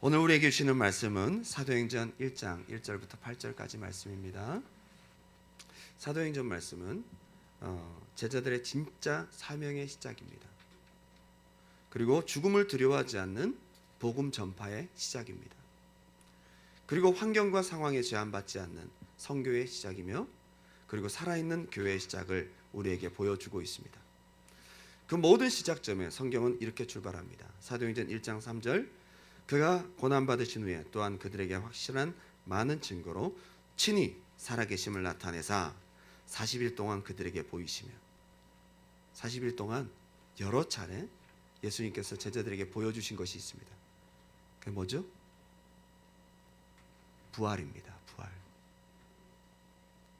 오늘 우리에게 주시는 말씀은 사도행전 1장 1절부터 8절까지 말씀입니다. 사도행전 말씀은 제자들의 진짜 사명의 시작입니다. 그리고 죽음을 두려워하지 않는 복음 전파의 시작입니다. 그리고 환경과 상황에 제한받지 않는 선교의 시작이며, 그리고 살아있는 교회의 시작을 우리에게 보여주고 있습니다. 그 모든 시작점에 성경은 이렇게 출발합니다. 사도행전 1장 3절, 그가 고난받으신 후에 또한 그들에게 확실한 많은 증거로 친히 살아계심을 나타내사 40일 동안 그들에게 보이시며, 40일 동안 여러 차례 예수님께서 제자들에게 보여주신 것이 있습니다. 그게 뭐죠? 부활입니다. 부활.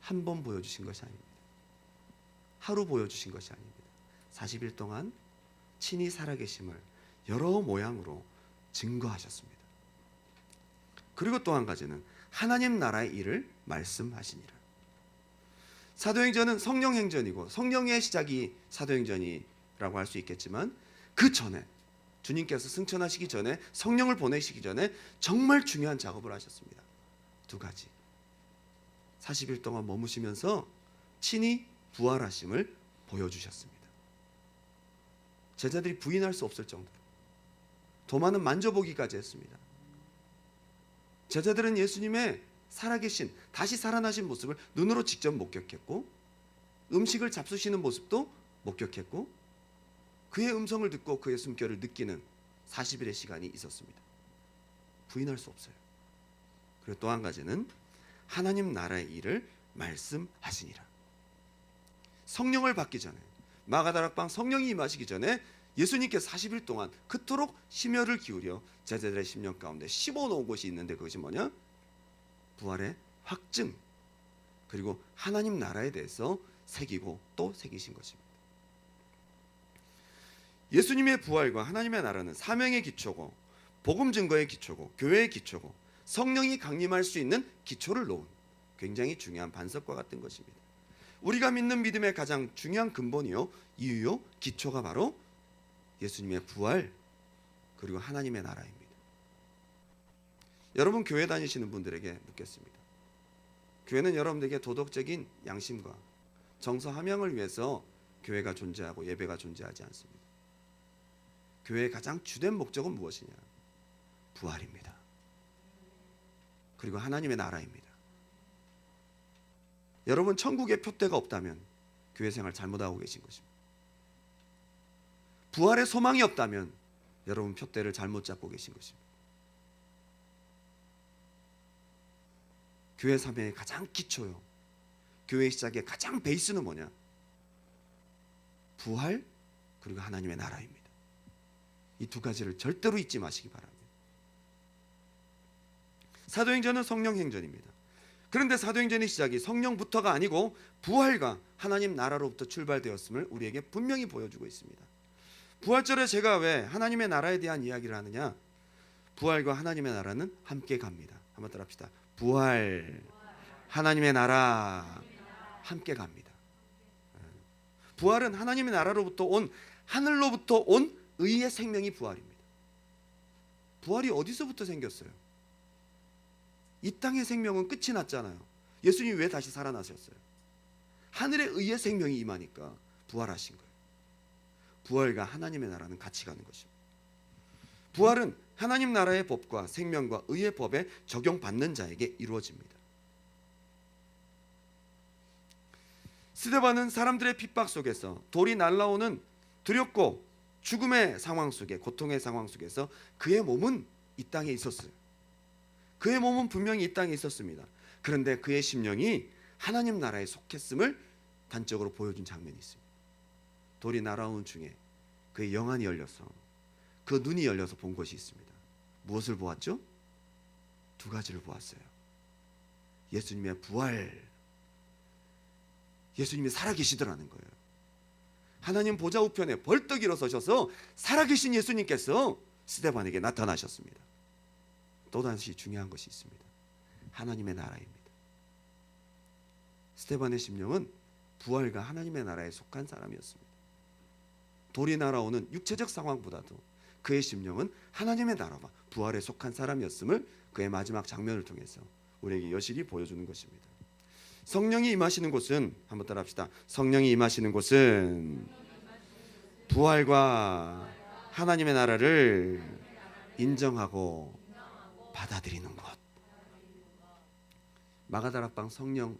한 번 보여주신 것이 아닙니다. 하루 보여주신 것이 아닙니다. 40일 동안 친히 살아계심을 여러 모양으로 증거하셨습니다. 그리고 또 한 가지는 하나님 나라의 일을 말씀하시니라. 사도행전은 성령행전이고 성령의 시작이 사도행전이라고 할 수 있겠지만, 그 전에 주님께서 승천하시기 전에, 성령을 보내시기 전에 정말 중요한 작업을 하셨습니다. 두 가지. 40일 동안 머무시면서 친히 부활하심을 보여주셨습니다. 제자들이 부인할 수 없을 정도로 도마는 만져보기까지 했습니다. 제자들은 예수님의 살아계신, 다시 살아나신 모습을 눈으로 직접 목격했고, 음식을 잡수시는 모습도 목격했고, 그의 음성을 듣고 그의 숨결을 느끼는 40일의 시간이 있었습니다. 부인할 수 없어요. 그리고 또 한 가지는 하나님 나라의 일을 말씀하시니라. 성령을 받기 전에, 마가다락방 성령이 임하시기 전에 예수님께서 40일 동안 그토록 심혈을 기울여 제자들의 심령 가운데 씹어놓은 것이 있는데, 그것이 뭐냐? 부활의 확증, 그리고 하나님 나라에 대해서 새기고 또 새기신 것입니다. 예수님의 부활과 하나님의 나라는 사명의 기초고, 복음 증거의 기초고, 교회의 기초고, 성령이 강림할 수 있는 기초를 놓은 굉장히 중요한 반석과 같은 것입니다. 우리가 믿는 믿음의 가장 중요한 근본이요, 이유요, 기초가 바로 예수님의 부활, 그리고 하나님의 나라입니다. 여러분, 교회 다니시는 분들에게 묻겠습니다. 교회는 여러분들에게 도덕적인 양심과 정서 함양을 위해서 교회가 존재하고 예배가 존재하지 않습니다. 교회의 가장 주된 목적은 무엇이냐? 부활입니다. 그리고 하나님의 나라입니다. 여러분, 천국에 표대가 없다면 교회 생활 잘못하고 계신 것입니다. 부활의 소망이 없다면 여러분 표대를 잘못 잡고 계신 것입니다. 교회 사명의 가장 기초요, 교회 시작의 가장 베이스는 뭐냐? 부활, 그리고 하나님의 나라입니다. 이 두 가지를 절대로 잊지 마시기 바랍니다. 사도행전은 성령행전입니다. 그런데 사도행전의 시작이 성령부터가 아니고 부활과 하나님 나라로부터 출발되었음을 우리에게 분명히 보여주고 있습니다. 부활절에 제가 왜 하나님의 나라에 대한 이야기를 하느냐? 부활과 하나님의 나라는 함께 갑니다. 한번 따라합시다. 부활, 하나님의 나라, 함께 갑니다. 부활은 하나님의 나라로부터 온, 하늘로부터 온 의의 생명이 부활입니다. 부활이 어디서부터 생겼어요? 이 땅의 생명은 끝이 났잖아요. 예수님이 왜 다시 살아나셨어요? 하늘의 의의 생명이 임하니까 부활하신 거예요. 부활과 하나님의 나라는 같이 가는 것입니다. 부활은 하나님 나라의 법과 생명과 의의 법에 적용받는 자에게 이루어집니다. 스데반은 사람들의 핍박 속에서, 돌이 날라오는 두렵고 죽음의 상황 속에, 고통의 상황 속에서 그의 몸은 이 땅에 있었어요. 그의 몸은 분명히 이 땅에 있었습니다. 그런데 그의 심령이 하나님 나라에 속했음을 단적으로 보여준 장면이 있습니다. 돌이 날아오는 중에 그의 영안이 열려서, 그 눈이 열려서 본 것이 있습니다. 무엇을 보았죠? 두 가지를 보았어요. 예수님의 부활, 예수님이 살아계시더라는 거예요. 하나님 보좌 우편에 벌떡 일어서셔서 살아계신 예수님께서 스데반에게 나타나셨습니다. 또다시 중요한 것이 있습니다. 하나님의 나라입니다. 스데반의 심령은 부활과 하나님의 나라에 속한 사람이었습니다. 돌이 날아오는 육체적 상황보다도 그의 심령은 하나님의 나라와 부활에 속한 사람이었음을 그의 마지막 장면을 통해서 우리에게 여실히 보여주는 것입니다. 성령이 임하시는 곳은, 한번 따라합시다. 성령이 임하시는 곳은 부활과 하나님의 나라를 인정하고 받아들이는 것. 마가다락방 성령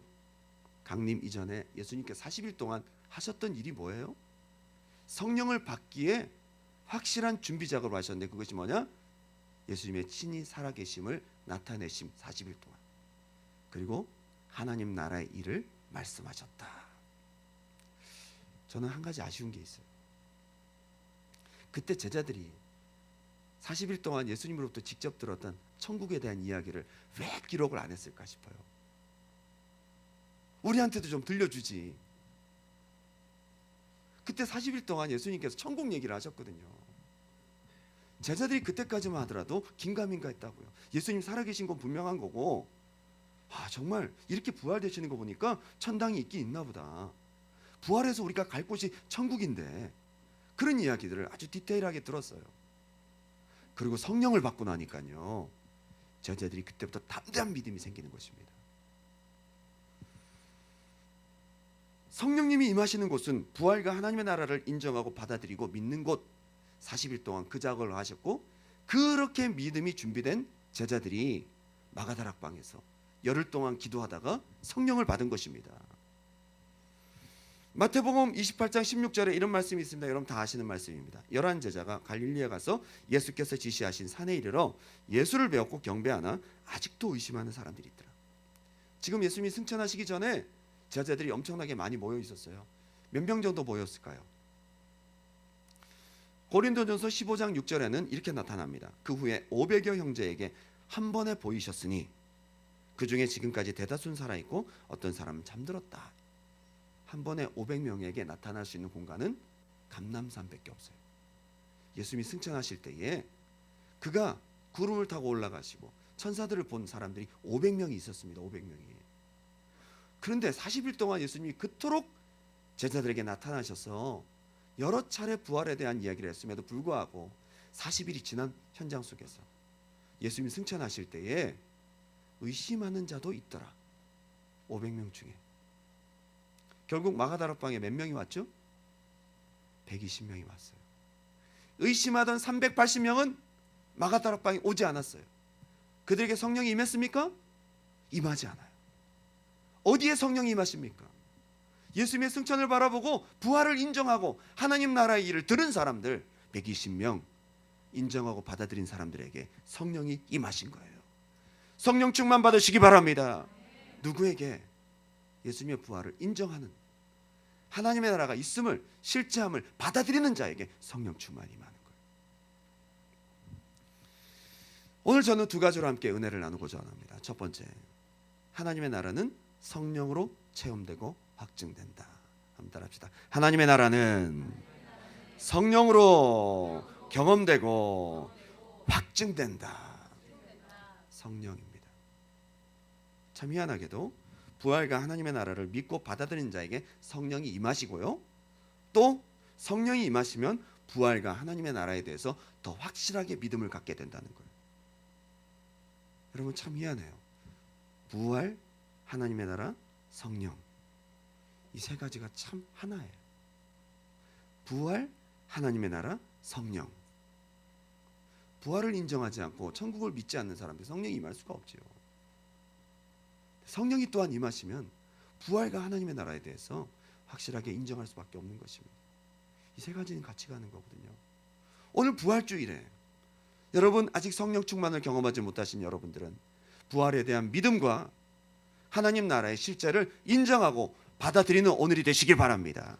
강림 이전에 예수님께서 40일 동안 하셨던 일이 뭐예요? 성령을 받기에 확실한 준비 작업을 하셨는데, 그것이 뭐냐? 예수님의 친히 살아계심을 나타내심 40일 동안, 그리고 하나님 나라의 일을 말씀하셨다. 저는 한 가지 아쉬운 게 있어요. 그때 제자들이 40일 동안 예수님으로부터 직접 들었던 천국에 대한 이야기를 왜 기록을 안 했을까 싶어요. 우리한테도 좀 들려주지. 그때 40일 동안 예수님께서 천국 얘기를 하셨거든요. 제자들이 그때까지만 하더라도 긴가민가 했다고요. 예수님 살아계신 건 분명한 거고, 정말 이렇게 부활되시는 거 보니까 천당이 있긴 있나 보다, 부활해서 우리가 갈 곳이 천국인데, 그런 이야기들을 아주 디테일하게 들었어요. 그리고 성령을 받고 나니까요, 제자들이 그때부터 담대한 믿음이 생기는 것입니다. 성령님이 임하시는 곳은 부활과 하나님의 나라를 인정하고 받아들이고 믿는 곳. 40일 동안 그 작업을 하셨고, 그렇게 믿음이 준비된 제자들이 마가다락방에서 열흘 동안 기도하다가 성령을 받은 것입니다. 마태복음 28장 16절에 이런 말씀이 있습니다. 여러분 다 아시는 말씀입니다. 11 제자가 갈릴리에 가서 예수께서 지시하신 산에 이르러 예수를 배웠고 경배하나 아직도 의심하는 사람들이 있더라. 지금 예수님이 승천하시기 전에 제자들이 엄청나게 많이 모여 있었어요. 몇 명 정도 모였을까요? 고린도전서 15장 6절에는 이렇게 나타납니다. 그 후에 500여 형제에게 한 번에 보이셨으니 그 중에 지금까지 대다수는 살아있고 어떤 사람은 잠들었다. 한 번에 500명에게 나타날 수 있는 공간은 감람산밖에 없어요. 예수님이 승천하실 때에 그가 구름을 타고 올라가시고 천사들을 본 사람들이 500명이 있었습니다. 500명이. 그런데 40일 동안 예수님이 그토록 제자들에게 나타나셔서 여러 차례 부활에 대한 이야기를 했음에도 불구하고 40일이 지난 현장 속에서 예수님이 승천하실 때에 의심하는 자도 있더라. 500명 중에. 결국 마가다락방에 몇 명이 왔죠? 120명이 왔어요. 의심하던 380명은 마가다락방에 오지 않았어요. 그들에게 성령이 임했습니까? 임하지 않아요. 어디에 성령이 임하십니까? 예수님의 승천을 바라보고 부활을 인정하고 하나님 나라의 일을 들은 사람들 120명, 인정하고 받아들인 사람들에게 성령이 임하신 거예요. 성령 충만 받으시기 바랍니다. 누구에게? 예수님의 부활을 인정하는, 하나님의 나라가 있음을, 실제함을 받아들이는 자에게 성령 충만이 임하는 거예요. 오늘 저는 두 가지로 함께 은혜를 나누고자 합니다. 첫 번째, 하나님의 나라는 성령으로 체험되고 확증된다. 한번 따라합시다. 하나님의 나라는 성령으로 경험되고 확증된다. 성령입니다. 참 희한하게도 부활과 하나님의 나라를 믿고 받아들인 자에게 성령이 임하시고요, 또 성령이 임하시면 부활과 하나님의 나라에 대해서 더 확실하게 믿음을 갖게 된다는 거예요. 여러분 참 희한해요. 부활, 하나님의 나라, 성령, 이 세 가지가 참 하나예요. 부활, 하나님의 나라, 성령. 부활을 인정하지 않고 천국을 믿지 않는 사람들 성령이 임할 수가 없지요. 성령이 또한 임하시면 부활과 하나님의 나라에 대해서 확실하게 인정할 수밖에 없는 것입니다. 이 세 가지는 같이 가는 거거든요. 오늘 부활주일에 여러분 아직 성령 충만을 경험하지 못하신 여러분들은 부활에 대한 믿음과 하나님 나라의 실제를 인정하고 받아들이는 오늘이 되시길 바랍니다.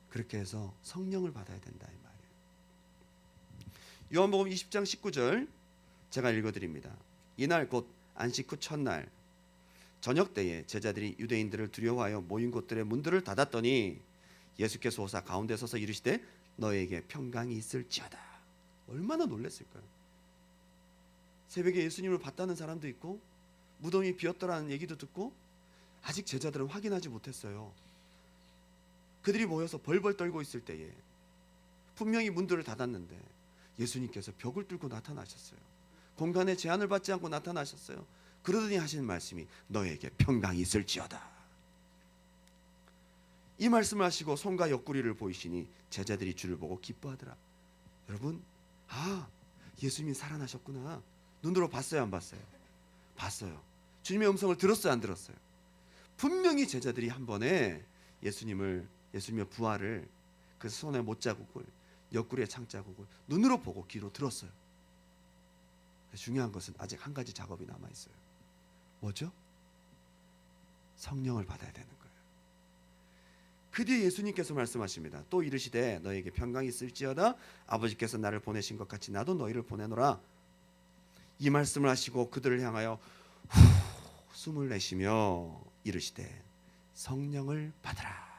그렇게 해서 성령을 받아야 된다 이 말이에요. 요한복음 20장 19절 제가 읽어드립니다. 이날 곧 안식 후 첫날 저녁 때에 제자들이 유대인들을 두려워하여 모인 곳들의 문들을 닫았더니 예수께서 오사 가운데 서서 이르시되 너에게 평강이 있을지어다. 얼마나 놀랐을까요? 새벽에 예수님을 봤다는 사람도 있고 무덤이 비었더라는 얘기도 듣고 아직 제자들은 확인하지 못했어요. 그들이 모여서 벌벌 떨고 있을 때에 분명히 문들을 닫았는데 예수님께서 벽을 뚫고 나타나셨어요. 공간에 제한을 받지 않고 나타나셨어요. 그러더니 하시는 말씀이 너에게 평강이 있을지어다. 이 말씀을 하시고 손과 옆구리를 보이시니 제자들이 주를 보고 기뻐하더라. 여러분, 예수님이 살아나셨구나. 눈으로 봤어요, 안 봤어요? 봤어요. 주님의 음성을 들었어요, 안 들었어요? 분명히 제자들이 한 번에 예수님의 부활을, 그 손에 못자국을, 옆구리에 창자국을 눈으로 보고 귀로 들었어요. 중요한 것은 아직 한 가지 작업이 남아 있어요. 뭐죠? 성령을 받아야 되는 거예요. 그 뒤에 예수님께서 말씀하십니다. 또 이르시되 너에게 평강이 있을지어다. 아버지께서 나를 보내신 것 같이 나도 너희를 보내노라. 이 말씀을 하시고 그들을 향하여 숨을 내쉬며 이르시되 성령을 받으라.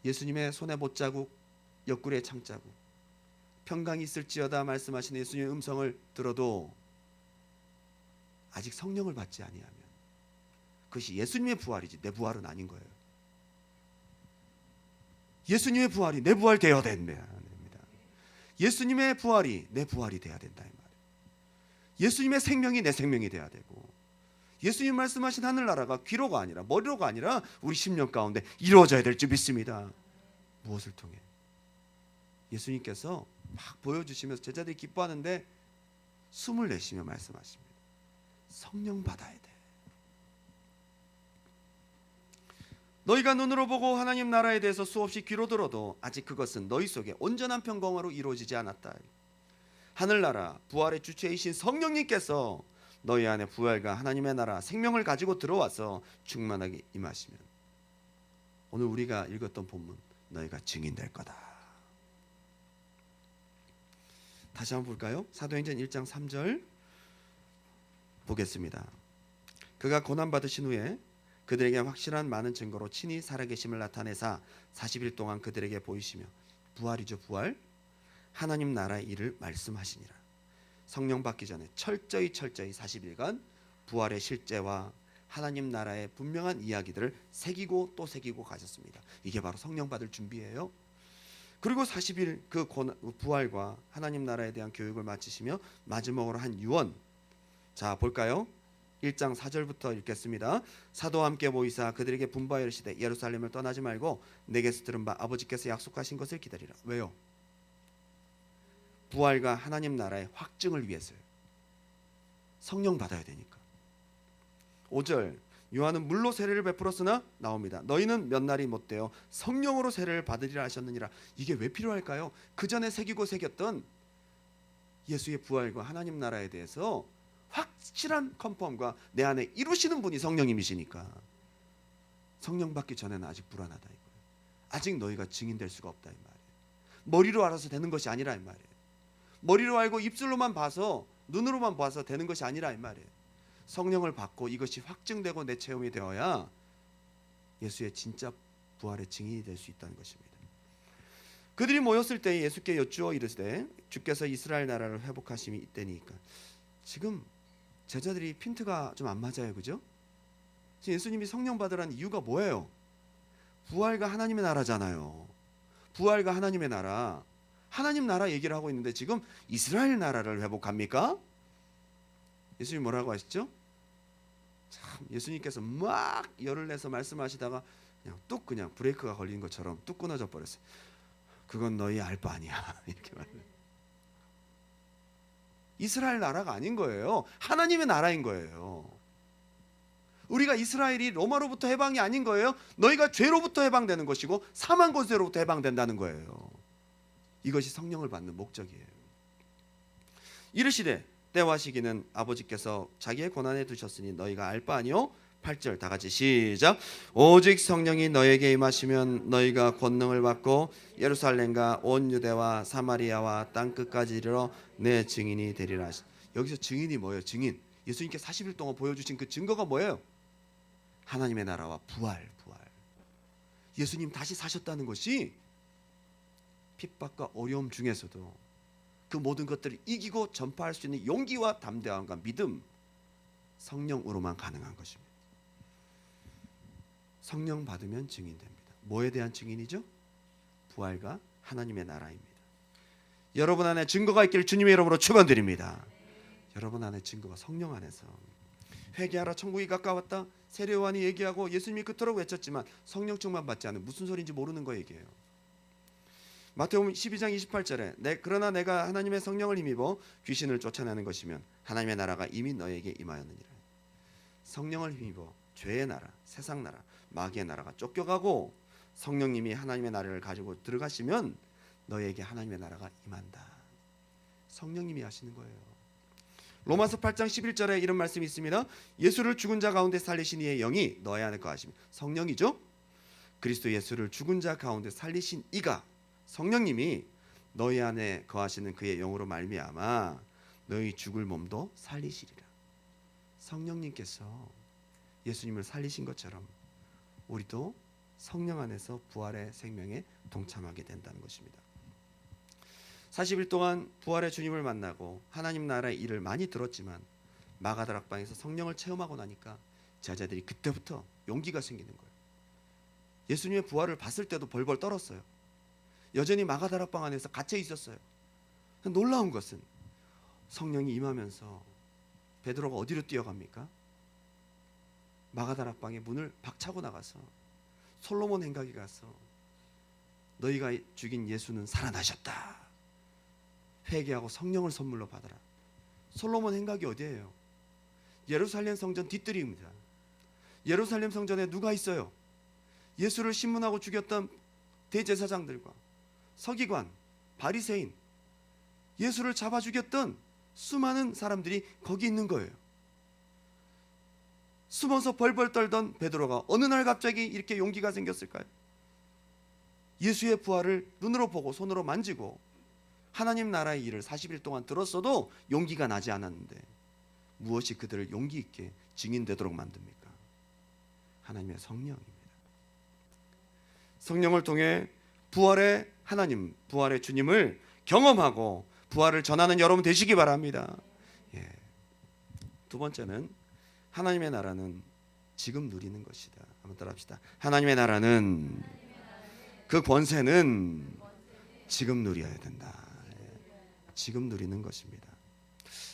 예수님의 손에 못자국, 옆구리에 창자국, 평강이 있을지어다 말씀하시는 예수님의 음성을 들어도 아직 성령을 받지 아니하면 그것이 예수님의 부활이지 내 부활은 아닌 거예요. 예수님의 부활이 내 부활 되어야 됩니다. 예수님의 부활이 내 부활이 되어야 된다 이 말이에요. 예수님의 생명이 내 생명이 되어야 되고, 예수님 말씀하신 하늘나라가 귀로가 아니라 머리로가 아니라 우리 심령 가운데 이루어져야 될 줄 믿습니다. 무엇을 통해? 예수님께서 막 보여주시면서 제자들이 기뻐하는데 숨을 내쉬며 말씀하십니다. 성령 받아야 돼. 너희가 눈으로 보고 하나님 나라에 대해서 수없이 귀로 들어도 아직 그것은 너희 속에 온전한 평강으로 이루어지지 않았다. 하늘나라 부활의 주체이신 성령님께서 너희 안에 부활과 하나님의 나라 생명을 가지고 들어와서 충만하게 임하시면 오늘 우리가 읽었던 본문 너희가 증인될 거다. 다시 한번 볼까요? 사도행전 1장 3절 보겠습니다. 그가 고난받으신 후에 그들에게 확실한 많은 증거로 친히 살아계심을 나타내사 40일 동안 그들에게 보이시며, 부활이죠, 부활, 하나님 나라의 일을 말씀하시니라. 성령 받기 전에 철저히 40일간 부활의 실제와 하나님 나라의 분명한 이야기들을 새기고 또 새기고 가셨습니다. 이게 바로 성령 받을 준비예요. 그리고 40일 그 부활과 하나님 나라에 대한 교육을 마치시며 마지막으로 한 유언. 자, 볼까요? 1장 4절부터 읽겠습니다. 사도와 함께 모이사 그들에게 분부하여 이르시되 예루살렘을 떠나지 말고 내게서 들은 바 아버지께서 약속하신 것을 기다리라. 왜요? 부활과 하나님 나라의 확증을 위해서요. 성령 받아야 되니까. 5절 요한은 물로 세례를 베풀었으나 나옵니다. 너희는 몇 날이 못되어 성령으로 세례를 받으리라 하셨느니라. 이게 왜 필요할까요? 그 전에 새기고 새겼던 예수의 부활과 하나님 나라에 대해서 확실한 컨펌과 내 안에 이루시는 분이 성령님이시니까 성령 받기 전에는 아직 불안하다 이거예요. 아직 너희가 증인될 수가 없다 이 말이에요. 머리로 알아서 되는 것이 아니라 이 말이에요. 머리로 알고 입술로만 봐서 눈으로만 봐서 되는 것이 아니라 이 말이에요. 성령을 받고 이것이 확증되고 내 체험이 되어야 예수의 진짜 부활의 증인이 될 수 있다는 것입니다. 그들이 모였을 때 예수께 여쭈어 이르시되 주께서 이스라엘 나라를 회복하심이 이때니까. 지금 제자들이 핀트가 좀 안 맞아요, 그죠? 지금 예수님이 성령 받으라는 이유가 뭐예요? 부활과 하나님의 나라잖아요. 부활과 하나님의 나라, 하나님 나라 얘기를 하고 있는데 지금 이스라엘 나라를 회복합니까? 예수님 뭐라고 하셨죠? 참 예수님께서 막 열을 내서 말씀하시다가 그냥 브레이크가 걸린 것처럼 뚝 끊어져 버렸어요. 그건 너희 알 바 아니야 이렇게 말해요. 이스라엘 나라가 아닌 거예요. 하나님의 나라인 거예요. 우리가 이스라엘이 로마로부터 해방이 아닌 거예요. 너희가 죄로부터 해방되는 것이고 사망 권세로부터 해방된다는 거예요. 이것이 성령을 받는 목적이에요. 이르시되 때와 시기는 아버지께서 자기의 권한에 두셨으니 너희가 알 바 아니요. 8절 다 같이 시작. 오직 성령이 너에게 임하시면 너희가 권능을 받고 예루살렘과 온 유대와 사마리아와 땅 끝까지 이르러 내 증인이 되리라. 여기서 증인이 뭐예요? 증인. 예수님께 40일 동안 보여주신 그 증거가 뭐예요? 하나님의 나라와 부활. 예수님 다시 사셨다는 것이 핍박과 어려움 중에서도 그 모든 것들을 이기고 전파할 수 있는 용기와 담대함과 믿음, 성령으로만 가능한 것입니다. 성령 받으면 증인됩니다. 뭐에 대한 증인이죠? 부활과 하나님의 나라입니다. 여러분 안에 증거가 있기를 주님의 이름으로 축원드립니다. 여러분 안에 증거가 성령 안에서 회개하라 천국이 가까웠다 세례 요한이 얘기하고 예수님이 그토록 외쳤지만 성령 충만 받지 않으면 무슨 소리인지 모르는 거 얘기해요. 마태복음 12장 28절에 그러나 내가 하나님의 성령을 힘입어 귀신을 쫓아내는 것이면 하나님의 나라가 이미 너에게 임하였느니라. 성령을 힘입어 죄의 나라, 세상 나라, 마귀의 나라가 쫓겨가고 성령님이 하나님의 나라를 가지고 들어가시면 너에게 하나님의 나라가 임한다. 성령님이 하시는 거예요. 로마서 8장 11절에 이런 말씀이 있습니다. 예수를 죽은 자 가운데 살리신 이의 영이 너희 안에 거하시며 성령이죠. 그리스도 예수를 죽은 자 가운데 살리신 이가 성령님이 너희 안에 거하시는 그의 영으로 말미암아 너희 죽을 몸도 살리시리라. 성령님께서 예수님을 살리신 것처럼 우리도 성령 안에서 부활의 생명에 동참하게 된다는 것입니다. 40일 동안 부활의 주님을 만나고 하나님 나라의 일을 많이 들었지만 마가다락방에서 성령을 체험하고 나니까 제자들이 그때부터 용기가 생기는 거예요. 예수님의 부활을 봤을 때도 벌벌 떨었어요. 여전히 마가다락방 안에서 갇혀 있었어요. 놀라운 것은 성령이 임하면서 베드로가 어디로 뛰어갑니까? 마가다락방의 문을 박차고 나가서 솔로몬 행각에 가서 너희가 죽인 예수는 살아나셨다. 회개하고 성령을 선물로 받아라. 솔로몬 행각이 어디예요? 예루살렘 성전 뒤뜰입니다. 예루살렘 성전에 누가 있어요? 예수를 신문하고 죽였던 대제사장들과 서기관, 바리새인, 예수를 잡아 죽였던 수많은 사람들이 거기 있는 거예요. 숨어서 벌벌 떨던 베드로가 어느 날 갑자기 이렇게 용기가 생겼을까요? 예수의 부활을 눈으로 보고 손으로 만지고 하나님 나라의 일을 40일 동안 들었어도 용기가 나지 않았는데 무엇이 그들을 용기 있게 증인되도록 만듭니까? 하나님의 성령입니다. 성령을 통해 부활의 하나님, 부활의 주님을 경험하고 부활을 전하는 여러분 되시기 바랍니다. 두 번째는 하나님의 나라는 지금 누리는 것이다. 한번 따라합시다. 하나님의 나라는 그 권세는 지금 누려야 된다. 지금 누리는 것입니다.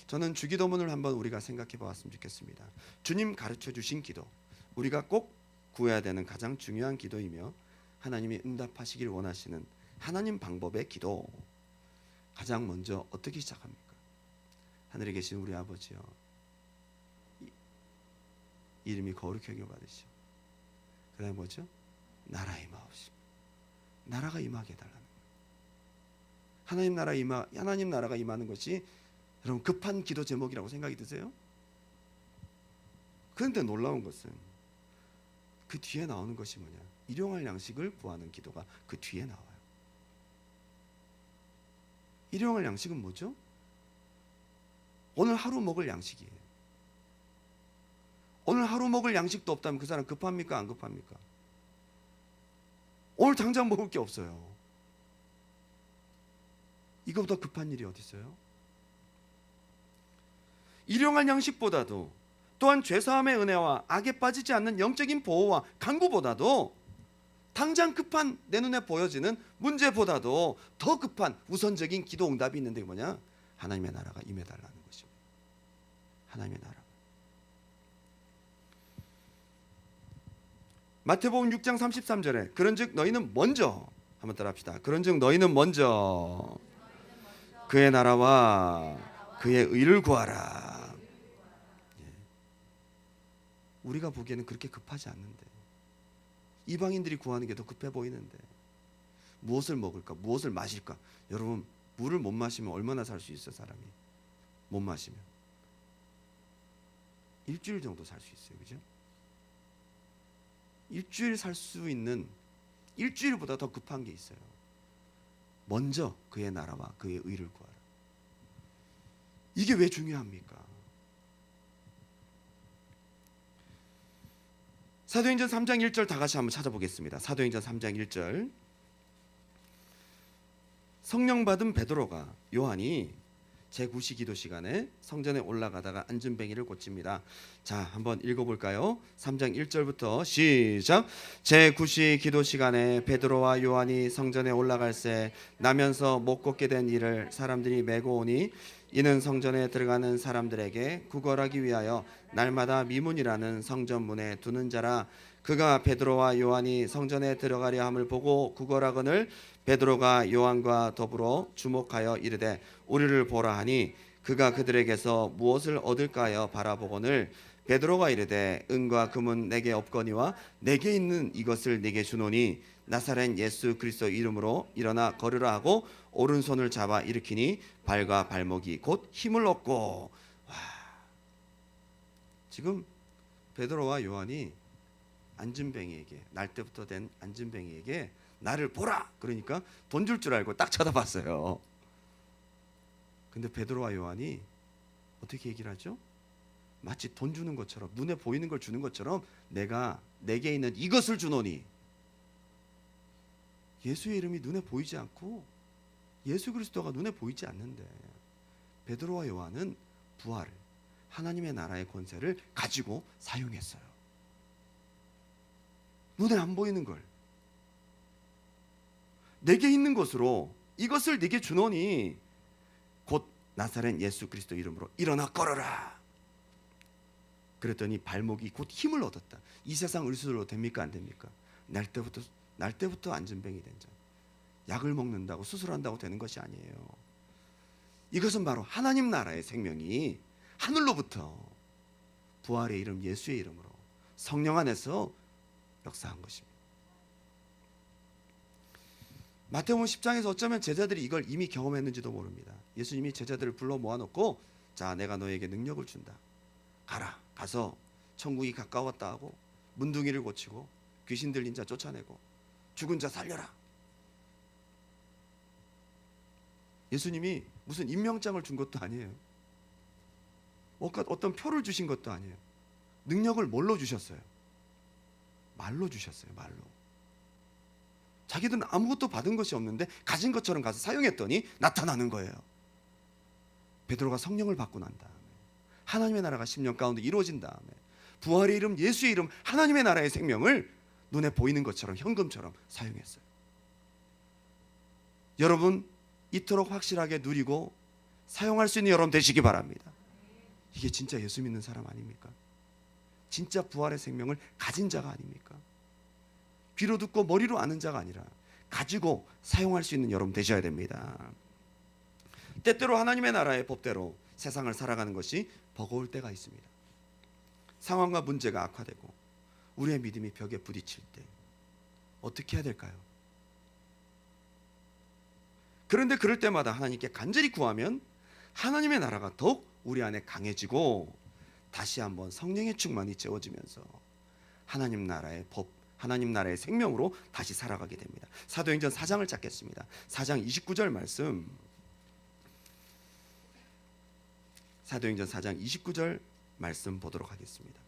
저는 주기도문을 한번 우리가 생각해 보았으면 좋겠습니다. 주님 가르쳐 주신 기도, 우리가 꼭 구해야 되는 가장 중요한 기도이며 하나님이 응답하시길 원하시는 하나님 방법의 기도. 가장 먼저 어떻게 시작합니까? 하늘에 계신 우리 아버지여, 이름이 거룩하게 받으시오. 그 다음에 뭐죠? 나라 임하옵시고. 나라가 임하게 해달라는 거예요. 하나님 나라가 임하는 것이 여러분 급한 기도 제목이라고 생각이 드세요? 그런데 놀라운 것은 그 뒤에 나오는 것이 뭐냐? 일용할 양식을 구하는 기도가 그 뒤에 나와요. 일용할 양식은 뭐죠? 오늘 하루 먹을 양식이에요. 오늘 하루 먹을 양식도 없다면 그 사람 급합니까? 안 급합니까? 오늘 당장 먹을 게 없어요. 이거보다 급한 일이 어디 있어요? 일용할 양식보다도 또한 죄사함의 은혜와 악에 빠지지 않는 영적인 보호와 강구보다도 당장 급한 내 눈에 보여지는 문제보다도 더 급한 우선적인 기도 응답이 있는데 뭐냐? 하나님의 나라가 임해달라는 것입니다. 하나님의 나라. 마태복음 6장 33절에 그런즉 너희는 먼저, 한번 따라합시다. 그런즉 너희는 먼저 그의 나라와 그의 의를 구하라. 우리가 보기에는 그렇게 급하지 않는데, 이방인들이 구하는 게 더 급해 보이는데, 무엇을 먹을까? 무엇을 마실까? 여러분, 물을 못 마시면 얼마나 살 수 있어요? 사람이 못 마시면 일주일 정도 살 수 있어요. 그죠? 일주일 살 수 있는, 일주일보다 더 급한 게 있어요. 먼저 그의 나라와 그의 의를 구하라. 이게 왜 중요합니까? 사도행전 3장 1절 다 같이 한번 찾아보겠습니다. 사도행전 3장 1절. 성령 받은 베드로가, 요한이 제9시 기도 시간에 성전에 올라가다가 안전뱅이를 고칩니다. 자, 한번 읽어볼까요? 3장 1절부터 시작. 제9시 기도 시간에 베드로와 요한이 성전에 올라갈새 나면서 못 걷게 된 이를 사람들이 메고 오니 이는 성전에 들어가는 사람들에게 구걸하기 위하여 날마다 미문이라는 성전문에 두는 자라. 그가 베드로와 요한이 성전에 들어가려 함을 보고 구걸하거늘 베드로가 요한과 더불어 주목하여 이르되 우리를 보라 하니 그가 그들에게서 무엇을 얻을까요 바라보거늘 베드로가 이르되 은과 금은 내게 없거니와 내게 있는 이것을 네게 주노니 나사렛 예수 그리스도 이름으로 일어나 걸으라 하고 오른손을 잡아 일으키니 발과 발목이 곧 힘을 얻고. 와, 지금 베드로와 요한이 안진뱅이에게, 날 때부터 된 안진뱅이에게 나를 보라 그러니까 돈 줄 줄 알고 딱 쳐다봤어요. 근데 베드로와 요한이 어떻게 얘기를 하죠? 마치 돈 주는 것처럼, 눈에 보이는 걸 주는 것처럼 내가 내게 있는 이것을 주노니. 예수의 이름이 눈에 보이지 않고 예수 그리스도가 눈에 보이지 않는데 베드로와 요한은 부활을, 하나님의 나라의 권세를 가지고 사용했어요. 눈에 안 보이는 걸 내게 있는 것으로 이것을 네게 주노니 곧 나사렛 예수 그리스도 이름으로 일어나 걸어라. 그랬더니 발목이 곧 힘을 얻었다. 이 세상 의술로 됩니까 안 됩니까? 날 때부터 안진뱅이 된 자. 약을 먹는다고 수술한다고 되는 것이 아니에요. 이것은 바로 하나님 나라의 생명이 하늘로부터 부활의 이름 예수의 이름으로 성령 안에서 역사한 것입니다. 마태복음 10장에서 어쩌면 제자들이 이걸 이미 경험했는지도 모릅니다. 예수님이 제자들을 불러 모아놓고 자, 내가 너에게 능력을 준다. 가라. 가서 천국이 가까웠다 하고 문둥이를 고치고 귀신 들린 자 쫓아내고 죽은 자 살려라. 예수님이 무슨 임명장을 준 것도 아니에요. 어떤 표를 주신 것도 아니에요. 능력을 뭘로 주셨어요? 말로 주셨어요. 말로. 자기들은 아무것도 받은 것이 없는데 가진 것처럼 가서 사용했더니 나타나는 거예요. 베드로가 성령을 받고 난 다음에 하나님의 나라가 10년 가운데 이루어진 다음에 부활의 이름 예수의 이름 하나님의 나라의 생명을 눈에 보이는 것처럼 현금처럼 사용했어요. 여러분 이토록 확실하게 누리고 사용할 수 있는 여러분 되시기 바랍니다. 이게 진짜 예수 믿는 사람 아닙니까? 진짜 부활의 생명을 가진 자가 아닙니까? 귀로 듣고 머리로 아는 자가 아니라 가지고 사용할 수 있는 여러분 되셔야 됩니다. 때때로 하나님의 나라의 법대로 세상을 살아가는 것이 버거울 때가 있습니다. 상황과 문제가 악화되고 우리의 믿음이 벽에 부딪힐 때 어떻게 해야 될까요? 그런데 그럴 때마다 하나님께 간절히 구하면 하나님의 나라가 더욱 우리 안에 강해지고 다시 한번 성령의 충만이 채워지면서 하나님 나라의 법, 하나님 나라의 생명으로 다시 살아가게 됩니다. 사도행전 4장을 찾겠습니다. 4장 29절 말씀. 사도행전 4장 29절 말씀 보도록 하겠습니다.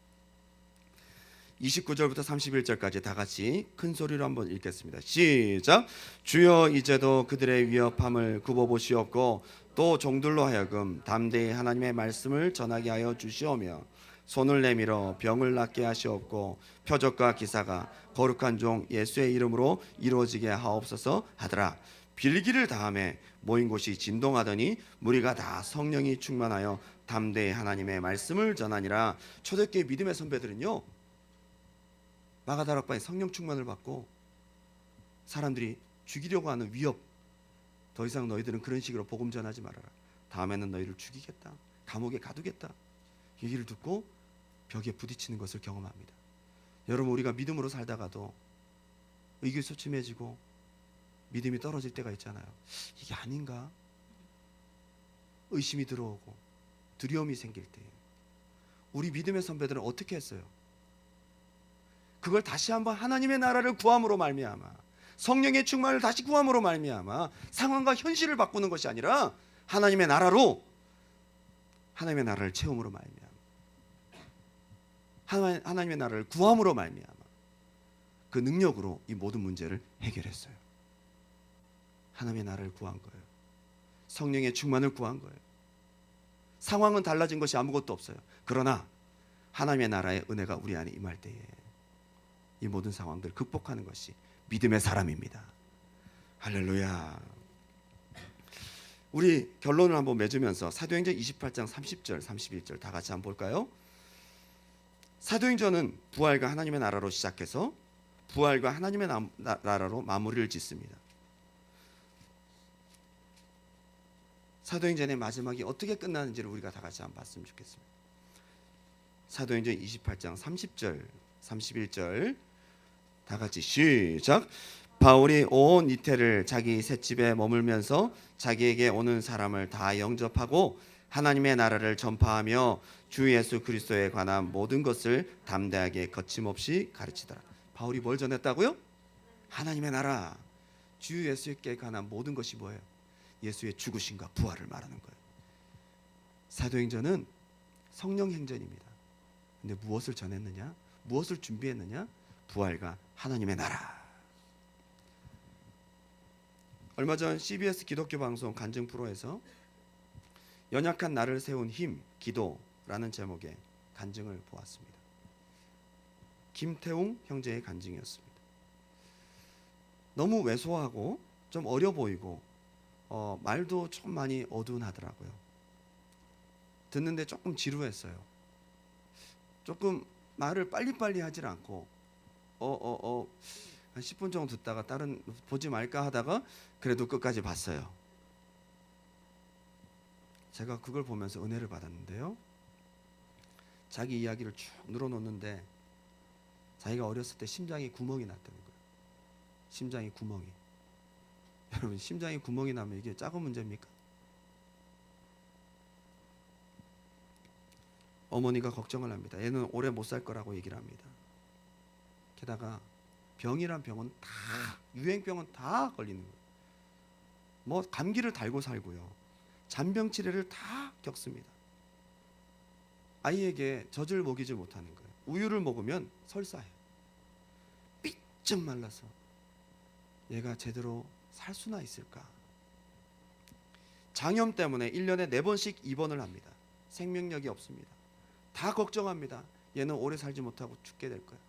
29절부터 31절까지 다 같이 큰 소리로 한번 읽겠습니다. 시작. 주여 이제도 그들의 위협함을 굽어보시옵고 또 종들로 하여금 담대히 하나님의 말씀을 전하게 하여 주시오며 손을 내밀어 병을 낫게 하시옵고 표적과 기사가 거룩한 종 예수의 이름으로 이루어지게 하옵소서 하더라. 빌기를 다음에 모인 곳이 진동하더니 무리가 다 성령이 충만하여 담대히 하나님의 말씀을 전하니라. 초대교회 믿음의 선배들은요, 마가다락방에 성령 충만을 받고 사람들이 죽이려고 하는 위협, 더 이상 너희들은 그런 식으로 복음 전하지 말아라, 다음에는 너희를 죽이겠다, 감옥에 가두겠다, 얘기를 듣고 벽에 부딪히는 것을 경험합니다. 여러분, 우리가 믿음으로 살다가도 의기소침해지고 믿음이 떨어질 때가 있잖아요. 이게 아닌가? 의심이 들어오고 두려움이 생길 때 우리 믿음의 선배들은 어떻게 했어요? 그걸 다시 한번 하나님의 나라를 구함으로 말미암아, 성령의 충만을 다시 구함으로 말미암아 상황과 현실을 바꾸는 것이 아니라 하나님의 나라로, 하나님의 나라를 체험으로 말미암아, 하나님의 나라를 구함으로 말미암아 그 능력으로 이 모든 문제를 해결했어요. 하나님의 나라를 구한 거예요. 성령의 충만을 구한 거예요. 상황은 달라진 것이 아무것도 없어요. 그러나 하나님의 나라의 은혜가 우리 안에 임할 때에 이 모든 상황들을 극복하는 것이 믿음의 사람입니다. 할렐루야. 우리 결론을 한번 맺으면서 사도행전 28장 30절 31절 다 같이 한번 볼까요? 사도행전은 부활과 하나님의 나라로 시작해서 부활과 하나님의 나라로 마무리를 짓습니다. 사도행전의 마지막이 어떻게 끝나는지를 우리가 다 같이 한번 봤으면 좋겠습니다. 사도행전 28장 30절 31절 다 같이 시작. 바울이 온 이태를 자기 셋집에 머물면서 자기에게 오는 사람을 다 영접하고 하나님의 나라를 전파하며 주 예수 그리스도에 관한 모든 것을 담대하게 거침없이 가르치더라. 바울이 뭘 전했다고요? 하나님의 나라, 주 예수께 관한 모든 것이 뭐예요? 예수의 죽으심과 부활을 말하는 거예요. 사도행전은 성령 행전입니다. 근데 무엇을 전했느냐? 무엇을 준비했느냐? 부활과 하나님의 나라. 얼마 전 CBS 기독교 방송 간증 프로에서 연약한 나를 세운 힘, 기도라는 제목의 간증을 보았습니다. 김태웅 형제의 간증이었습니다. 너무 왜소하고 좀 어려 보이고 말도 좀 많이 어두운하더라고요. 듣는데 조금 지루했어요. 조금 말을 빨리빨리 하질 않고 한 10분 정도 듣다가 다른 보지 말까 하다가 그래도 끝까지 봤어요. 제가 그걸 보면서 은혜를 받았는데요. 자기 이야기를 쭉 늘어놓는데 자기가 어렸을 때 심장에 구멍이 났다는 거예요. 심장에 구멍이. 여러분, 심장에 구멍이 나면 이게 작은 문제입니까? 어머니가 걱정을 합니다. 얘는 오래 못 살 거라고 얘기를 합니다. 게다가 병이란 병은 다, 유행병은 다 걸리는 거예요. 뭐 감기를 달고 살고요. 잔병 치레를 다 겪습니다. 아이에게 젖을 먹이지 못하는 거예요. 우유를 먹으면 설사해요. 삐쩍 말라서 얘가 제대로 살 수나 있을까? 장염 때문에 1년에 4번씩 입원을 합니다. 생명력이 없습니다. 다 걱정합니다. 얘는 오래 살지 못하고 죽게 될 거야.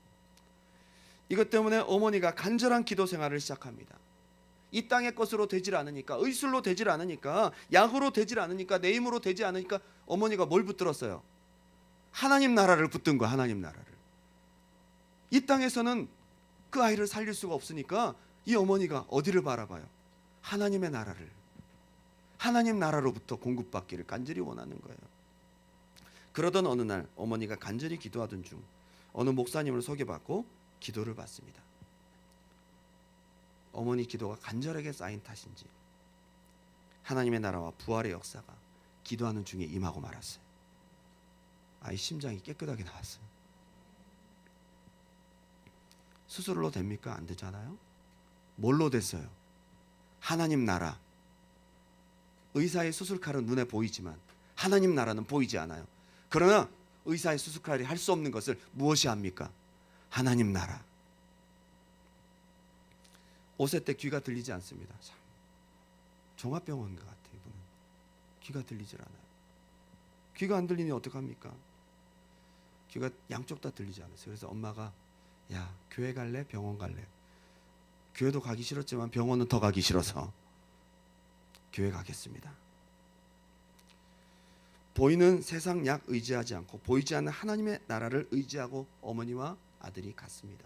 이것 때문에 어머니가 간절한 기도 생활을 시작합니다. 이 땅의 것으로 되질 않으니까, 의술로 되질 않으니까, 약으로 되질 않으니까, 내 힘으로 되지 않으니까 어머니가 뭘 붙들었어요? 하나님 나라를 붙든 거야. 하나님 나라를. 이 땅에서는 그 아이를 살릴 수가 없으니까 이 어머니가 어디를 바라봐요? 하나님의 나라를. 하나님 나라로부터 공급받기를 간절히 원하는 거예요. 그러던 어느 날 어머니가 간절히 기도하던 중 어느 목사님을 소개받고 기도를 받습니다. 어머니 기도가 간절하게 쌓인 탓인지 하나님의 나라와 부활의 역사가 기도하는 중에 임하고 말았어요. 아이 심장이 깨끗하게 나왔어요. 수술로 됩니까? 안 되잖아요. 뭘로 됐어요? 하나님 나라. 의사의 수술칼은 눈에 보이지만 하나님 나라는 보이지 않아요. 그러나 의사의 수술칼이 할 수 없는 것을 무엇이 합니까? 하나님 나라. 5세 때 귀가 들리지 않습니다. 참, 종합병원 같아요. 이분은 귀가 들리질 않아요. 귀가 안 들리니 어떡합니까? 귀가 양쪽 다 들리지 않았어요. 그래서 엄마가 야, 교회 갈래? 병원 갈래? 교회도 가기 싫었지만 병원은 더 가기 싫어서 교회 가겠습니다. 보이는 세상 약 의지하지 않고 보이지 않는 하나님의 나라를 의지하고 어머니와 아들이 갔습니다.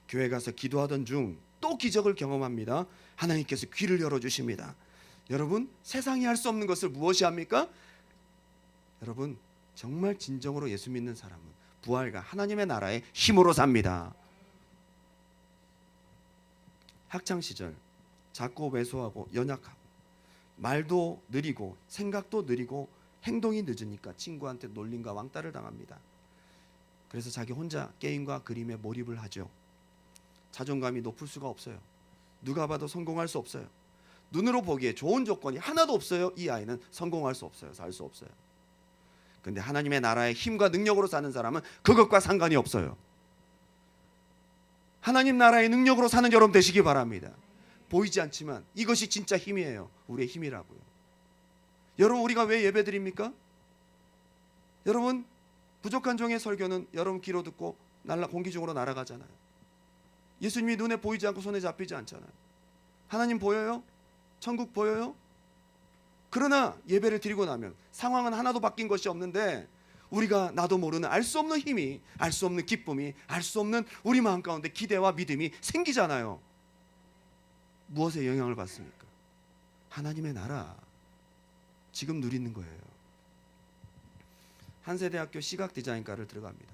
교회 가서 기도하던 중 또 기적을 경험합니다. 하나님께서 귀를 열어주십니다. 여러분, 세상이 할 수 없는 것을 무엇이 합니까? 여러분, 정말 진정으로 예수 믿는 사람은 부활과 하나님의 나라의 힘으로 삽니다. 학창시절 작고 왜소하고 연약하고 말도 느리고 생각도 느리고 행동이 늦으니까 친구한테 놀림과 왕따를 당합니다. 그래서 자기 혼자 게임과 그림에 몰입을 하죠. 자존감이 높을 수가 없어요. 누가 봐도 성공할 수 없어요. 눈으로 보기에 좋은 조건이 하나도 없어요. 이 아이는 성공할 수 없어요. 살 수 없어요. 근데 하나님의 나라의 힘과 능력으로 사는 사람은 그것과 상관이 없어요. 하나님 나라의 능력으로 사는 여러분 되시기 바랍니다. 보이지 않지만 이것이 진짜 힘이에요. 우리의 힘이라고요. 여러분, 우리가 왜 예배 드립니까? 여러분, 부족한 종의 설교는 여러분 귀로 듣고 공기중으로 날아가잖아요. 예수님이 눈에 보이지 않고 손에 잡히지 않잖아요. 하나님 보여요? 천국 보여요? 그러나 예배를 드리고 나면 상황은 하나도 바뀐 것이 없는데 우리가 나도 모르는 알 수 없는 힘이, 알 수 없는 기쁨이, 알 수 없는 우리 마음 가운데 기대와 믿음이 생기잖아요. 무엇에 영향을 받습니까? 하나님의 나라 지금 누리는 거예요. 한세대학교 시각디자인과를 들어갑니다.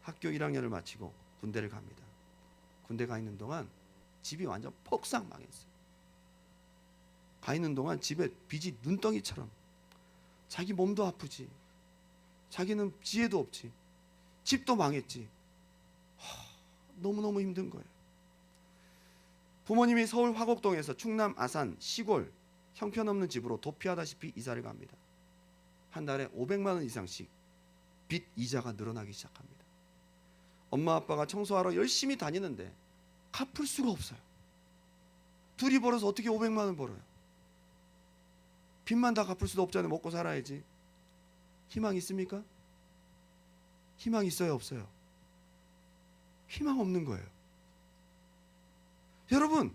학교 1학년을 마치고 군대를 갑니다. 군대 가 있는 동안 집이 완전 폭삭 망했어요. 가 있는 동안 집에 빚이 눈덩이처럼, 자기 몸도 아프지, 자기는 지혜도 없지, 집도 망했지. 너무너무 힘든 거예요. 부모님이 서울 화곡동에서 충남 아산 시골 형편없는 집으로 도피하다시피 이사를 갑니다. 한 달에 500만 원 이상씩 빚 이자가 늘어나기 시작합니다. 엄마 아빠가 청소하러 열심히 다니는데 갚을 수가 없어요. 둘이 벌어서 어떻게 500만 원 벌어요? 빚만 다 갚을 수도 없잖아요. 먹고 살아야지. 희망 있습니까? 희망 있어요, 없어요? 희망 없는 거예요. 여러분,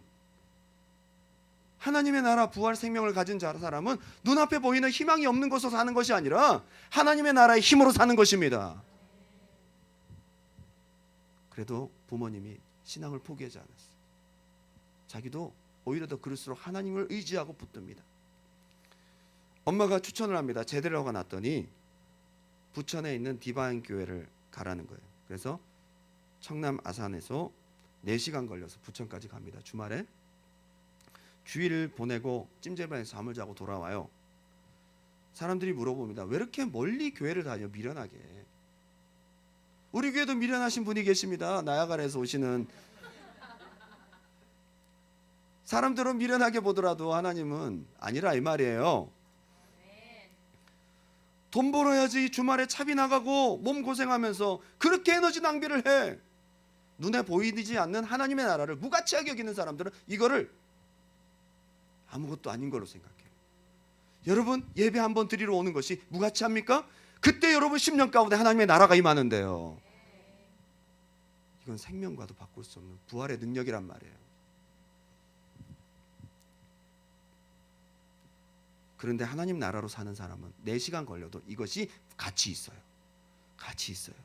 하나님의 나라 부활 생명을 가진 사람은 눈앞에 보이는 희망이 없는 곳으로 사는 것이 아니라 하나님의 나라의 힘으로 사는 것입니다. 그래도 부모님이 신앙을 포기하지 않았어요. 자기도 오히려 더 그럴수록 하나님을 의지하고 붙듭니다. 엄마가 추천을 합니다. 제대로가 났더니 부천에 있는 디바인 교회를 가라는 거예요. 그래서 청남 아산에서 4시간 걸려서 부천까지 갑니다. 주말에 주일을 보내고 찜질방에서 잠을 자고 돌아와요. 사람들이 물어봅니다. 왜 이렇게 멀리 교회를 다녀, 미련하게. 우리 교회도 미련하신 분이 계십니다. 나야가라에서 오시는. 사람들은 미련하게 보더라도 하나님은 아니라 이 말이에요. 돈 벌어야지 주말에 차비 나가고 몸 고생하면서 그렇게 에너지 낭비를 해. 눈에 보이지 않는 하나님의 나라를 무가치하게 여기는 사람들은 이거를 아무것도 아닌 걸로 생각해요. 여러분, 예배 한번 드리러 오는 것이 무가치합니까? 그때 여러분 10년 가운데 하나님의 나라가 임하는데요. 이건 생명과도 바꿀 수 없는 부활의 능력이란 말이에요. 그런데 하나님 나라로 사는 사람은 4시간 걸려도 이것이 가치 있어요. 가치 있어요.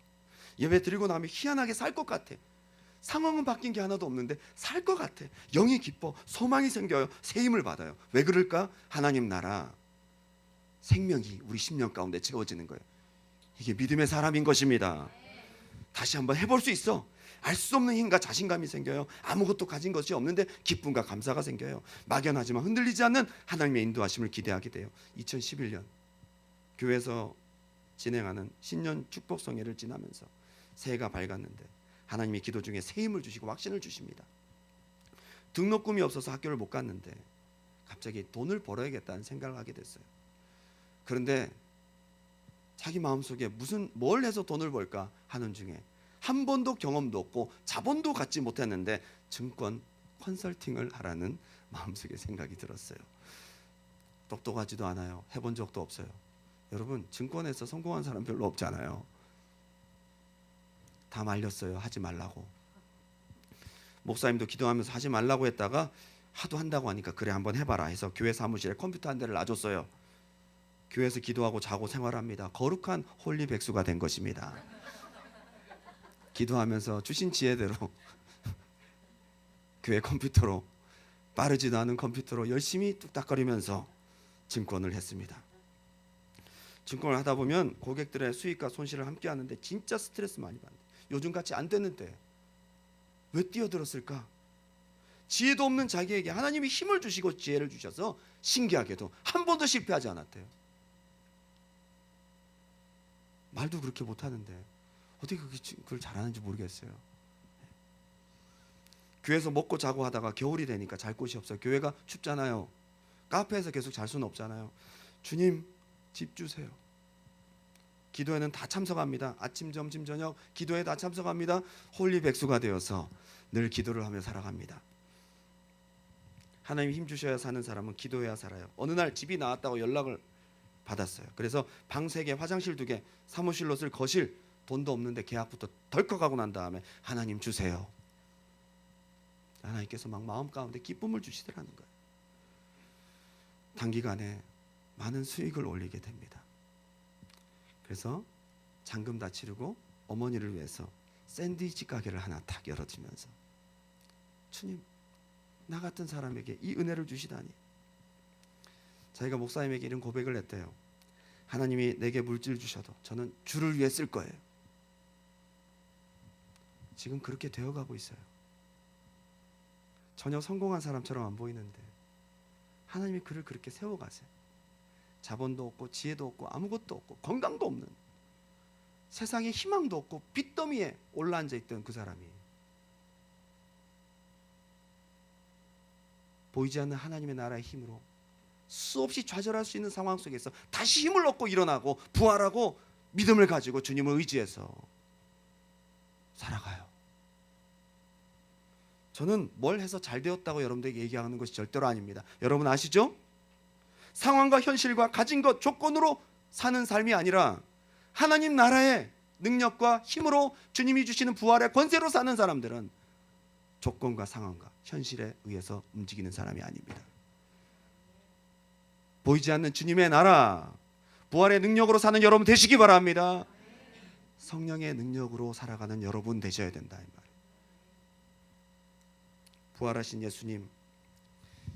예배 드리고 나면 희한하게 살 것 같아. 상황은 바뀐 게 하나도 없는데 살 것 같아. 영이 기뻐. 소망이 생겨요. 새 힘을 받아요. 왜 그럴까? 하나님 나라 생명이 우리 10년 가운데 채워지는 거예요. 이게 믿음의 사람인 것입니다. 다시 한번 해볼 수 있어. 알 수 없는 힘과 자신감이 생겨요. 아무것도 가진 것이 없는데 기쁨과 감사가 생겨요. 막연하지만 흔들리지 않는 하나님의 인도하심을 기대하게 돼요. 2011년 교회에서 진행하는 신년 축복성회를 지나면서 새해가 밝았는데 하나님이 기도 중에 새 힘을 주시고 확신을 주십니다. 등록금이 없어서 학교를 못 갔는데 갑자기 돈을 벌어야겠다는 생각을 하게 됐어요. 그런데 자기 마음속에 뭘 해서 돈을 벌까 하는 중에 한 번도 경험도 없고 자본도 갖지 못했는데 증권 컨설팅을 하라는 마음속에 생각이 들었어요. 똑똑하지도 않아요. 해본 적도 없어요. 여러분, 증권에서 성공한 사람 별로 없잖아요. 다 말렸어요. 하지 말라고. 목사님도 기도하면서 하지 말라고 했다가 하도 한다고 하니까 그래 한번 해봐라 해서 교회 사무실에 컴퓨터 한 대를 놔줬어요. 교회에서 기도하고 자고 생활합니다. 거룩한 홀리 백수가 된 것입니다. 기도하면서 주신 지혜대로 교회 컴퓨터로, 빠르지도 않은 컴퓨터로 열심히 뚝딱거리면서 증권을 했습니다. 증권을 하다 보면 고객들의 수익과 손실을 함께 하는데 진짜 스트레스 많이 받는데 요즘같이 안 되는데 왜 뛰어들었을까? 지혜도 없는 자기에게 하나님이 힘을 주시고 지혜를 주셔서 신기하게도 한 번도 실패하지 않았대요. 말도 그렇게 못하는데 어떻게 그걸 잘하는지 모르겠어요. 교회에서 먹고 자고 하다가 겨울이 되니까 잘 곳이 없어요. 교회가 춥잖아요. 카페에서 계속 잘 수는 없잖아요. 주님, 집 주세요. 기도회는 다 참석합니다. 아침, 점심, 저녁 기도회 다 참석합니다. 홀리 백수가 되어서 늘 기도를 하며 살아갑니다. 하나님 힘 주셔야 사는 사람은 기도해야 살아요. 어느 날 집이 나왔다고 연락을 받았어요. 그래서 방 3개, 화장실 2개, 사무실로 쓸 거실, 돈도 없는데 계약부터 덜컥 하고 난 다음에 하나님 주세요. 하나님께서 막 마음 가운데 기쁨을 주시더라는 거예요. 단기간에 많은 수익을 올리게 됩니다. 그래서 잔금 다 치르고 어머니를 위해서 샌드위치 가게를 하나 탁 열어주면서 주님, 나 같은 사람에게 이 은혜를 주시다니. 자기가 목사님에게 이런 고백을 했대요. 하나님이 내게 물질 주셔도 저는 주를 위해 쓸 거예요. 지금 그렇게 되어가고 있어요. 전혀 성공한 사람처럼 안 보이는데 하나님이 그를 그렇게 세워가세요. 자본도 없고 지혜도 없고 아무것도 없고 건강도 없는, 세상에 희망도 없고 빚더미에 올라앉아 있던 그 사람이 보이지 않는 하나님의 나라의 힘으로 수없이 좌절할 수 있는 상황 속에서 다시 힘을 얻고 일어나고 부활하고 믿음을 가지고 주님을 의지해서 살아가요. 저는 뭘 해서 잘 되었다고 여러분들에게 얘기하는 것이 절대로 아닙니다. 여러분 아시죠? 상황과 현실과 가진 것 조건으로 사는 삶이 아니라 하나님 나라의 능력과 힘으로 주님이 주시는 부활의 권세로 사는 사람들은 조건과 상황과 현실에 의해서 움직이는 사람이 아닙니다. 보이지 않는 주님의 나라, 부활의 능력으로 사는 여러분 되시기 바랍니다. 성령의 능력으로 살아가는 여러분 되셔야 된다, 이 말이에요. 부활하신 예수님,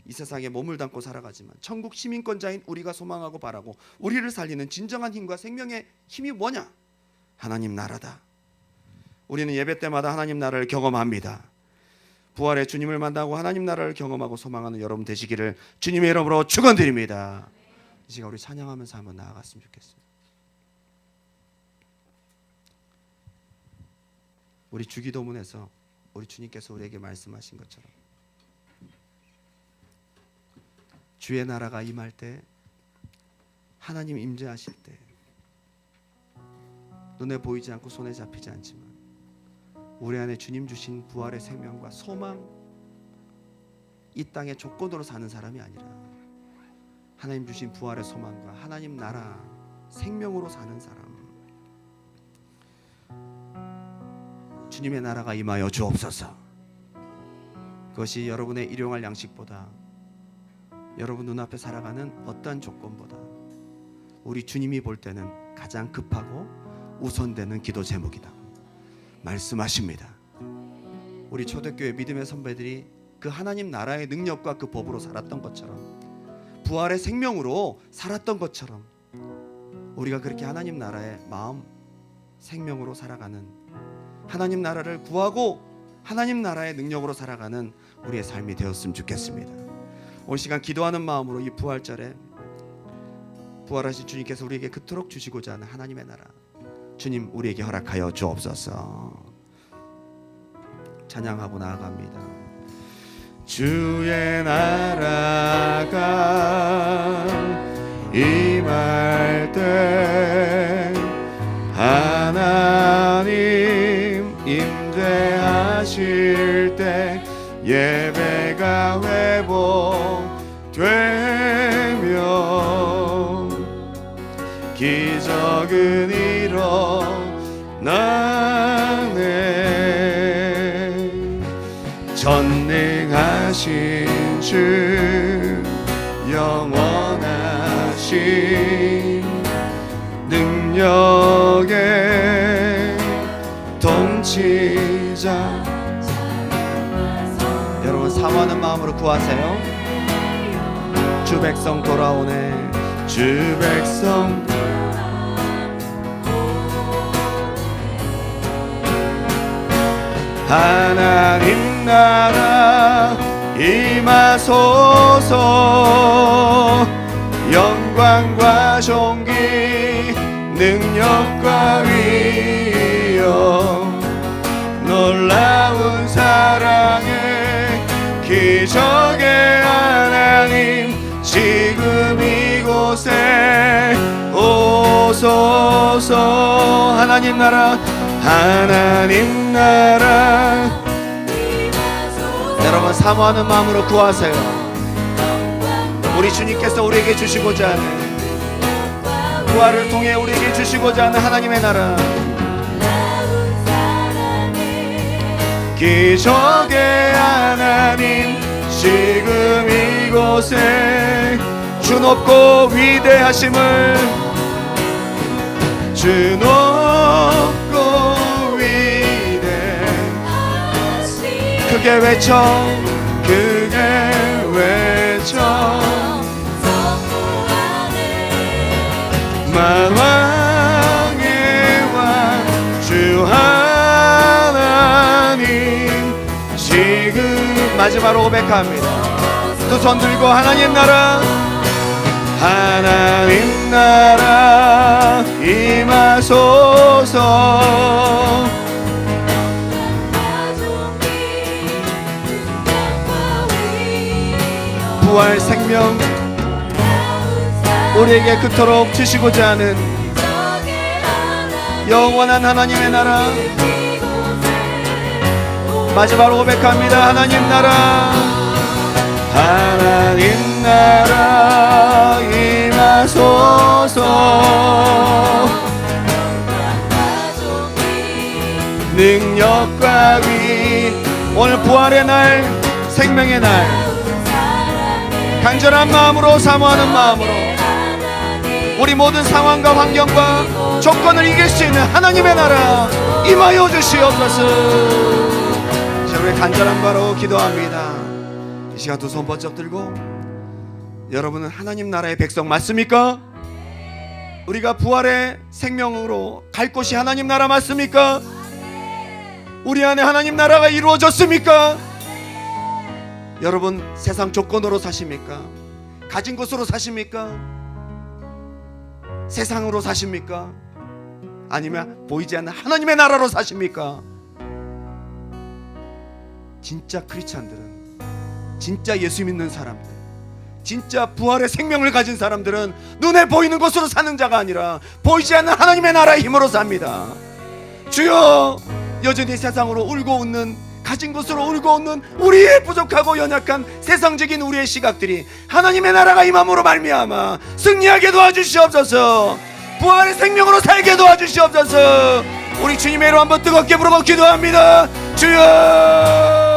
이 세상에 몸을 담고 살아가지만 천국 시민권자인 우리가 소망하고 바라고 우리를 살리는 진정한 힘과 생명의 힘이 뭐냐? 하나님 나라다. 우리는 예배 때마다 하나님 나라를 경험합니다. 부활의 주님을 만나고 하나님 나라를 경험하고 소망하는 여러분 되시기를 주님의 이름으로 축원드립니다. 이 시간 우리 찬양하면서 한번 나아갔으면 좋겠습니다. 우리 주기도문에서 우리 주님께서 우리에게 말씀하신 것처럼 주의 나라가 임할 때, 하나님 임재하실 때 눈에 보이지 않고 손에 잡히지 않지만 우리 안에 주님 주신 부활의 생명과 소망, 이 땅의 조건으로 사는 사람이 아니라 하나님 주신 부활의 소망과 하나님 나라 생명으로 사는 사람, 주님의 나라가 임하여 주옵소서. 그것이 여러분의 일용할 양식보다, 여러분 눈앞에 살아가는 어떠한 조건보다 우리 주님이 볼 때는 가장 급하고 우선되는 기도 제목이다 말씀하십니다. 우리 초대교회 믿음의 선배들이 그 하나님 나라의 능력과 그 법으로 살았던 것처럼, 부활의 생명으로 살았던 것처럼 우리가 그렇게 하나님 나라의 마음, 생명으로 살아가는, 하나님 나라를 구하고 하나님 나라의 능력으로 살아가는 우리의 삶이 되었으면 좋겠습니다. 오늘 시간 기도하는 마음으로 이 부활절에 부활하신 주님께서 우리에게 그토록 주시고자 하는 하나님의 나라, 주님 우리에게 허락하여 주옵소서. 찬양하고 나아갑니다. 주의 나라가 임할 때, 하나님 임재하실 때, 예배가 회복되며 기적은 일어나네. 전능하신 주, 영원하신 능력의 통치자. 여러분 사모하는 마음으로 구하세요. 주 백성 돌아오네. 주 백성 하나님 나라 임하소서. 영광과 존귀 능력과 위엄 놀라운 사랑의 기적의 하나님 지금 이곳에 오소서. 하나님 나라 하나님 나라. 여러분 사모하는 마음으로 구하세요. 우리 주님께서 우리에게 주시고자 하는, 부활을 통해 우리에게 주시고자 하는 하나님의 나라, 기적의 하나님, 지금 이곳에 주 높고 위대하심을, 주 높고 위대하심, 크게 외쳐, 크게 외쳐, 만왕의 왕 주 하나님, 지금 마지막으로 고백합니다. 두 손 들고 하나님 나라, 하나님 나라 임하소서. 부활 생명 우리에게 그토록 주시고자 하는 영원한 하나님의 나라, 마지막으로 고백합니다. 하나님 나라, 하나님 나라 임하소서. 능력과 위, 오늘 부활의 날, 생명의 날, 간절한 마음으로 사모하는 마음으로 우리 모든 상황과 환경과 조건을 이길 수 있는 하나님의 나라 임하여 주시옵소서. 자, 우리 간절한 바로 기도합니다. 이 시간 두 손 번쩍 들고, 여러분은 하나님 나라의 백성 맞습니까? 우리가 부활의 생명으로 갈 곳이 하나님 나라 맞습니까? 우리 안에 하나님 나라가 이루어졌습니까? 여러분 세상 조건으로 사십니까? 가진 것으로 사십니까? 세상으로 사십니까? 아니면 보이지 않는 하나님의 나라로 사십니까? 진짜 크리스찬들은, 진짜 예수 믿는 사람들, 진짜 부활의 생명을 가진 사람들은 눈에 보이는 것으로 사는 자가 아니라 보이지 않는 하나님의 나라의 힘으로 삽니다. 주여, 여전히 세상으로 울고 웃는, 가진 것으로 울고 웃는 우리의 부족하고 연약한 세상적인 우리의 시각들이 하나님의 나라가 임함으로 말미암아 승리하게 도와주시옵소서. 부활의 생명으로 살게 도와주시옵소서. 우리 주님의 이름 한번 뜨겁게 부르고 기도합니다. 주여.